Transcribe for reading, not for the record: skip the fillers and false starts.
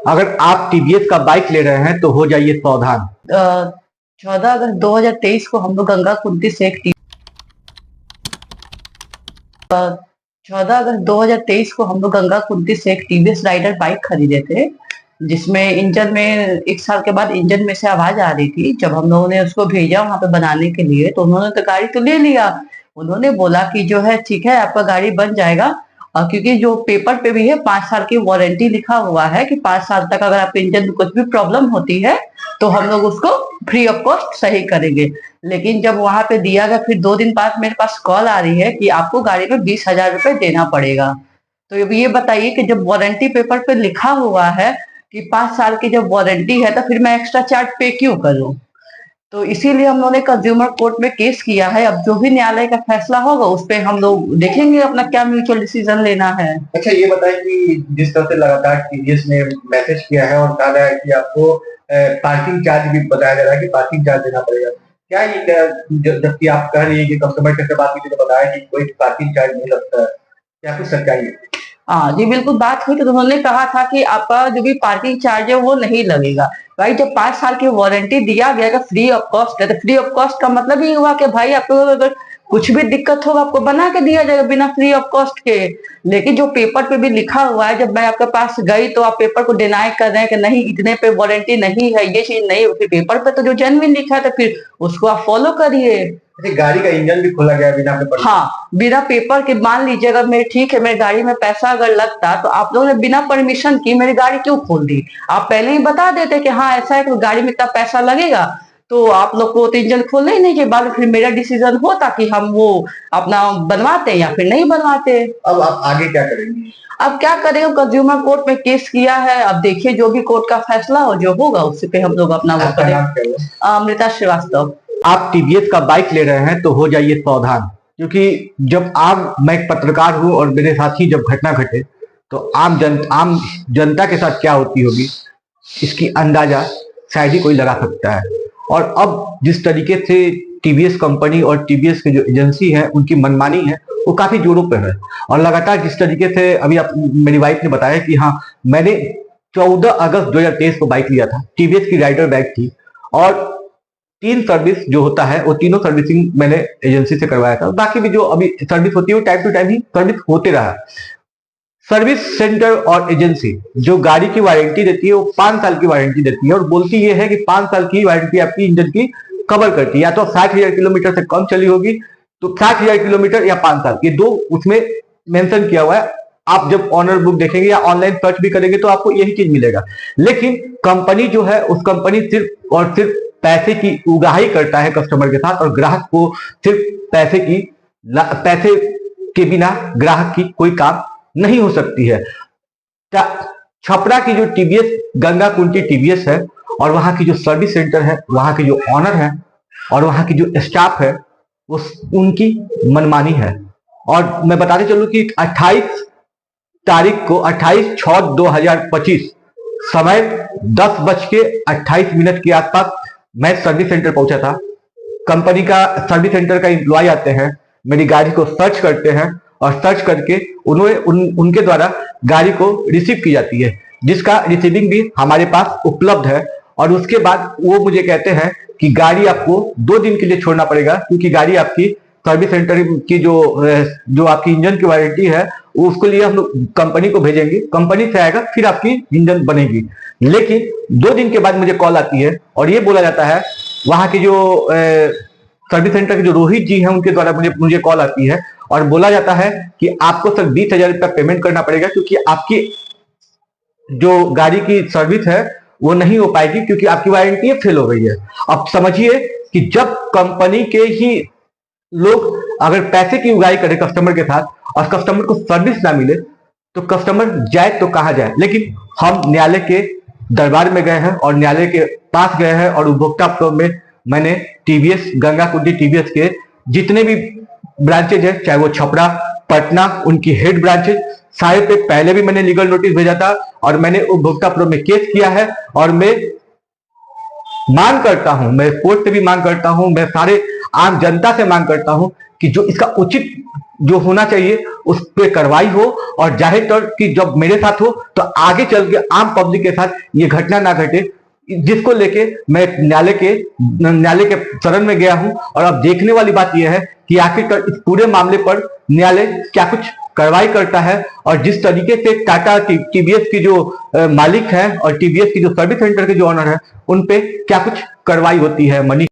अगर आप टीवीएस का बाइक ले रहे हैं तो हो जाइए सावधान। 14 अगस्त 2023 को हम लोग गंगा कुंती से एक 14 अगस्त 2023 को हम लोग गंगा कुंती से एक टीवीएस राइडर बाइक खरीदे थे, जिसमें इंजन में 1 साल के बाद इंजन में से आवाज आ रही थी। जब हम लोगों ने उसको भेजा वहां पे बनाने के लिए तो उन्होंने तो गाड़ी तो ले लिया। उन्होंने बोला कि जो है ठीक है आपका गाड़ी बन जाएगा, क्योंकि जो पेपर पे भी है 5 साल की वारंटी लिखा हुआ है कि 5 साल तक अगर आपके इंजन में कुछ भी प्रॉब्लम होती है तो हम लोग उसको फ्री ऑफ कॉस्ट सही करेंगे। लेकिन जब वहां पे दिया गया फिर 2 दिन बाद मेरे पास कॉल आ रही है कि आपको गाड़ी में 20,000 रुपए देना पड़ेगा। तो अब ये बताइए कि जब वारंटी पेपर पे लिखा हुआ है कि 5 साल की जब वारंटी है तो फिर मैं एक्स्ट्रा चार्ज पे क्यों करूं। तो इसीलिए हम लोगों ने कंज्यूमर कोर्ट में केस किया है। अब जो भी न्यायालय का फैसला होगा उस पे हम लोग देखेंगे अपना क्या म्यूचुअल डिसीजन लेना है। अच्छा ये बताएं कि जिस तरह से लगातार टीवीएस ने मैसेज किया है और कहा है कि आपको पार्किंग चार्ज भी बताया जा रहा है कि पार्किंग चार्ज देना पड़ेगा, क्या ये जबकि आप कह रही है कि कस्टमर केयर से बात की तो बताया कि कोई पार्किंग चार्ज नहीं लगता है, क्या कुछ सच्चाई है? हाँ जी बिल्कुल बात हुई तो उन्होंने कहा था कि आपका जो भी पार्किंग चार्ज है वो नहीं लगेगा। भाई जब 5 साल की वारंटी दिया गया कि फ्री ऑफ कॉस्ट है तो फ्री ऑफ कॉस्ट का मतलब ही हुआ कि भाई आपको अगर कुछ भी दिक्कत होगा आपको बना के दिया जाएगा बिना फ्री ऑफ कॉस्ट के। लेकिन जो पेपर पे भी लिखा हुआ है, जब मैं आपके पास गई तो आप पेपर को डिनाई कर रहे हैं कि नहीं इतने पे वारंटी नहीं है, ये चीज नहीं, फिर पेपर पे तो जो जेन्युइन लिखा है तो फिर उसको आप फॉलो करिए। गाड़ी का इंजन भी खोला गया बिना पेपर? हाँ बिना पेपर के। मान लीजिए अगर मेरे ठीक है मेरी गाड़ी में पैसा अगर लगता तो आप लोगों ने बिना परमिशन की मेरी गाड़ी क्यों खोल दी। आप पहले ही बता देते कि हाँ ऐसा है कि गाड़ी में इतना पैसा लगेगा, तो आप लोग को तो इंजन खोलना ही नहीं के बाद फिर मेरा डिसीजन होता कि हम वो अपना बनवाते या फिर नहीं बनवाते। अब आप आगे क्या करेंगे? अब क्या करेंगे, कंज्यूमर कोर्ट में केस किया है, अब देखिए जो भी कोर्ट का फैसला हो जो होगा उससे पे हम लोग अपना वो करेंगे। अमृता श्रीवास्तव। आप टीवीएस का बाइक ले रहे हैं तो हो जाइए सावधान, क्योंकि जब मैं एक पत्रकार हूं और मेरे साथ ही जब घटना घटे तो आम जनता के साथ क्या होती होगी इसकी अंदाजा शायद ही कोई लगा सकता है। और अब जिस तरीके से टीवीएस कंपनी और टीवीएस की जो एजेंसी है उनकी मनमानी है वो काफी जोरों पर है। और लगातार जिस तरीके से अभी मेरी वाइफ ने बताया कि हाँ मैंने 14 अगस्त 2023 को बाइक लिया था, टीवीएस की राइडर बाइक थी, और 3 सर्विस जो होता है वो तीनों सर्विसिंग मैंने एजेंसी से करवाया था। बाकी भी जो अभी सर्विस होती है वो टाइम टू टाइम ही सर्विस होते रहा। सर्विस सेंटर और एजेंसी जो गाड़ी की वारंटी देती है वो 5 साल की वारंटी देती है और बोलती है कि 5 साल की वारंटी आपकी इंजन की कवर करती है। या तो 60,000 किलोमीटर से कम चली होगी तो 60,000 किलोमीटर या 5 साल, ये दो उसमें मेंशन किया हुआ है। आप जब ऑनर बुक देखेंगे या ऑनलाइन सर्च भी करेंगे तो आपको यही चीज मिलेगा। लेकिन कंपनी जो है उस कंपनी सिर्फ और सिर्फ पैसे की उगाही करता है कस्टमर के साथ, और ग्राहक को सिर्फ पैसे के बिना ग्राहक की कोई काम नहीं हो सकती है। छपरा की जो टीवीएस गंगा कुंटी टीवीएस है और वहां की जो सर्विस सेंटर है, वहां के जो ऑनर है और वहां की जो स्टाफ है वो उनकी मनमानी है। और मैं बताते चलूं कि 28 तारीख को 28/6/2025 समय 10:28 के आसपास मैं सर्विस सेंटर पहुंचा था। कंपनी का सर्विस सेंटर का एम्प्लॉय आते हैं, मेरी गाड़ी को सर्च करते हैं और सर्च करके उनके द्वारा गाड़ी को रिसीव की जाती है, जिसका रिसीविंग भी हमारे पास उपलब्ध है। और उसके बाद वो मुझे कहते हैं कि गाड़ी आपको 2 दिन के लिए छोड़ना पड़ेगा, क्योंकि गाड़ी आपकी सर्विस सेंटर की जो आपकी इंजन की वारंटी है उसके लिए हम लोग कंपनी को भेजेंगे, कंपनी से आएगा फिर आपकी इंजन बनेगी। लेकिन 2 दिन के बाद मुझे कॉल आती है और ये बोला जाता है, वहां के जो सर्विस सेंटर के जो रोहित जी हैं उनके द्वारा मुझे कॉल आती है और बोला जाता है कि आपको सिर्फ 20,000 रुपया पेमेंट करना पड़ेगा, क्योंकि आपकी जो गाड़ी की सर्विस है वो नहीं हो पाएगी क्योंकि आपकी वारंटी फेल हो गई है। अब समझिए कि जब कंपनी के ही लोग अगर पैसे की उगाही करें कस्टमर के साथ और कस्टमर को सर्विस ना मिले तो कस्टमर जाए तो कहां जाए। लेकिन हम न्यायालय के दरबार में गए हैं और न्यायालय के पास गए हैं और उपभोक्ता फोरम में मैंने टीवीएस गंगा कुंडी टीवीएस के जितने भी ब्रांचेज है, चाहे वो छपरा, पटना, उनकी हेड ब्रांचेज सारे पे पहले भी मैंने लीगल नोटिस भेजा था और मैंने उपभोक्ता फोरम में केस किया है। और मैं मांग करता हूं, मैं कोर्ट से भी मांग करता हूं, मैं सारे आम जनता से मांग करता हूं कि जो इसका उचित जो होना चाहिए उस पे कार्रवाई हो, और जाहिर तौर कि जब मेरे साथ हो तो आगे चल के आम पब्लिक के साथ ये घटना ना घटे, जिसको लेके मैं न्यायालय के शरण में गया हूं। और अब देखने वाली बात यह है कि आखिरकार इस पूरे मामले पर न्यायालय क्या कुछ कार्रवाई करता है, और जिस तरीके से टाटा टीवीएस की जो मालिक है और टीवीएस की जो सर्विस सेंटर के जो ऑनर है उन पे क्या कुछ कार्रवाई होती है। मनी